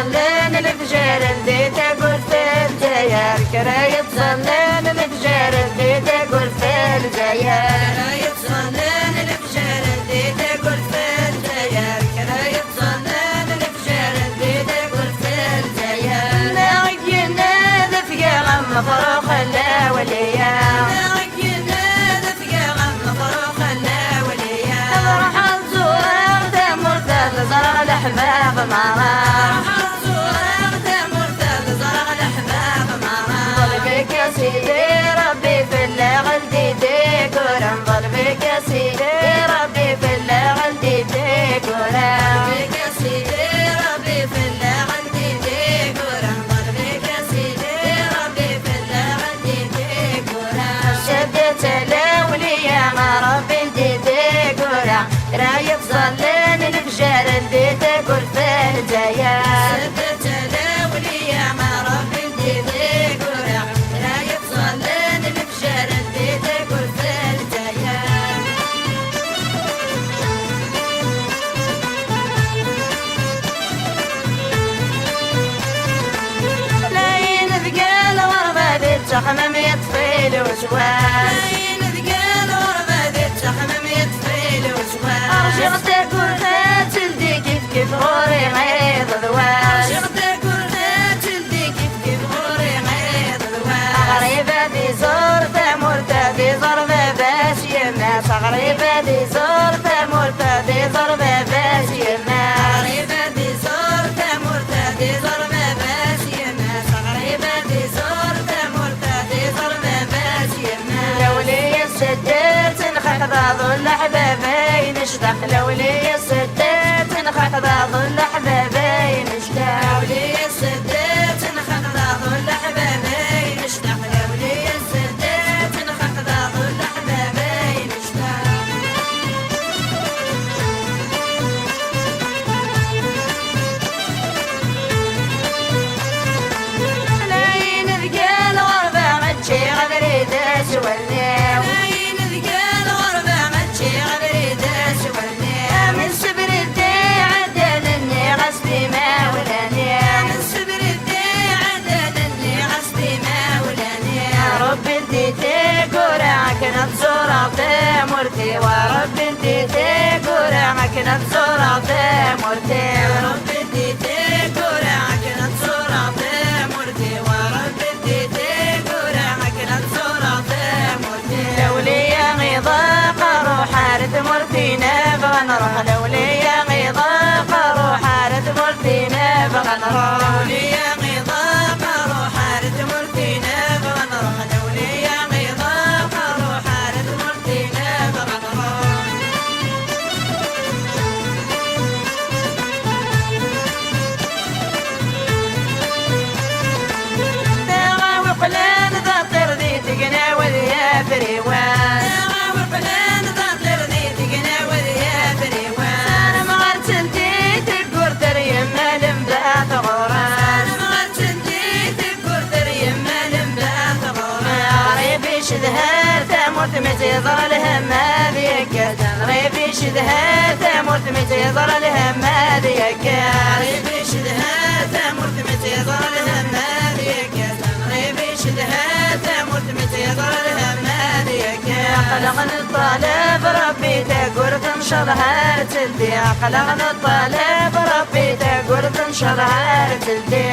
تصلين الفجر اللي تقول في الجير كراية تصلين الفجر اللي تقول في الجير كراية تصلين الفجر اللي تقول في الجير كراية تصلين الفجر اللي تقول في الجير نعينا ذفقة غم مفروخ الأولية نعينا ذفقة غم مفروخ الأولية راح نزور مرتد زرع الأحباب مرة يا سيدي ربي في اللي غلدي ديكورم ظلمك يا سيدي ربي في اللي غلدي ديكورم يا سيدي ربي في اللي غلدي ديكورم ظلمك يا سيدي ربي في اللي غلدي ديكورم شدت الأولياء ما ربي ديكورم راية تصلين الفجر اللي تقول في الجيا شدت الأولياء ما ربي ديكورم راية تصلين الفجر اللي تقول في الجيا لاين ثقال وربة تحمم يطفيل وشوال لاين ثقال وربة تحمم يطفيل وشوال أرشقتك ورثات لديك كيف غوري غيظ ذوال أرشقتك ورثات لديك كيف غوري غيظ ذوال غريبة دي زورته مرتدي ضربة باش يماس غريبة دي زورته مرتدي ضربة باش يماس غريبة دي زورته مرتدي ضربة باش يماس غريبة دي زورته مرتدي ضربة باش يماس لولي السدات نخاف ظل حبابين اشتاق لولي السدات نخاف ظل حبابين اشتاق لولي السدات نخاف ظل حبابين اشتاق لولي السدات نخاف ظل حبابين اشتاق لاين ثقال غربة متشي غدري داس والناو لاين ثقال غربة متشي غدري داس والناو من سبر الدي عدلني غصبي ما ولاني من سبر الدي عدلني غصبي ما ولاني رب انتي تقرعك نتصور مرتي ورب انتي تقرعك نتصور مرتي رب انتي تقرعك نتصور مرتي ورب انتي تقرعك نتصور مرتي لولي غضاق روح حارت مرتي نبغى نروح لولي غضاق روح حارت مرتي نبغى نروح لولي غضاق روح حارت مرتي نبغى نروح لولي غضاق روح حارت مرتي نبغى نروح داغا وقلان ذا ترضي تقنا وذيا فريوان داغا وقلان ذا ترضي تقنا وذيا فريوان انا مغرت انتي تقور تريم مالم بات غوران انا مغرت انتي تقور تريم مالم بات غوران غريبي شدهار تموت متيضر الهم هذيك غريبي شدهار تموت متيضر الهم هذيك غريبي شدهار تموت متيضر الهم هذيك غريبي شدهار تموت متيضر الهم هذيك قلقنا الطالب ربي تقول تنشرها تلدي قلقنا الطالب ربي تقول تنشرها تلدي